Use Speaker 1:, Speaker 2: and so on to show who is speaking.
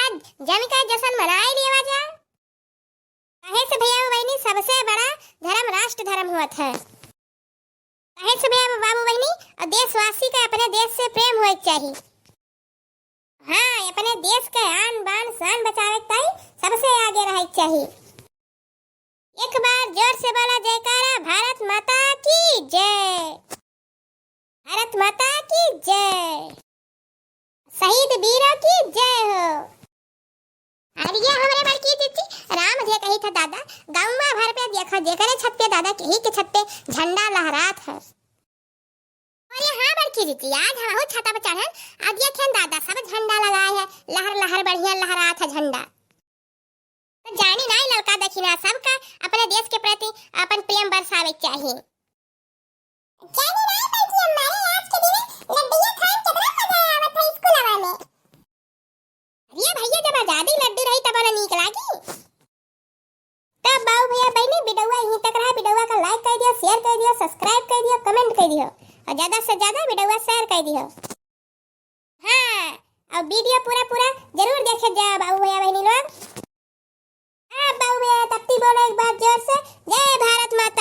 Speaker 1: आज जमी का जश्न मनाए लिया जा। कहे से भैया बहनी सबसे बड़ा धर्म राष्ट्र धर्म हुआ है। कहे से भैया बाबू बहनी और देशवासी का अपने देश से प्रेम होए चाहिए। हाँ, अपने देश के आन बान शान बचावे ताई सबसे आगे रहे चाहिए। एक बार जोर से बोला जयकारा, भारत माता की जय, भारत माता की जय, शहीद वीरों की जय हो। और ये हमारे बड़की दीदी राम जी कही था दादा, गाँव भर पे देखो जेकरे छत पे दादा के ही के छत पे झंडा लहरात है। अरे हाँ बड़की दीदी, आज हम छत पे चढ़न अब ये खेन दादा सब झंडा लगाए है, लहर लहर बढ़िया लहरात है झंडा। तो जानी नहीं लड़का दक्षिणा सबका अपने देश के प्रति अपन प्रेम बरसावे चाहिए। जानी नहीं बल्कि हमारे आज के दिन लड्डू खान कितना मजा आवत है स्कूलवा में। अरे भैया जब आजादी लड्डू रही तब ना नीक लागी। तब बाऊ भैया बहनी वीडियोवा यहीं तक रहा। वीडियोवा का लाइक कर दियो, शेयर कर दियो, सब्सक्राइब कर दियो, कमेंट कर दियो और ज्यादा से ज्यादा वीडियोवा शेयर कर दियो। हाँ, और वीडियो पूरा जरूर देखे जा बाऊ भैया बहनी लोग। हाँ बाऊ भैया तब बोलो एक बार जोर से, जय भारत माता।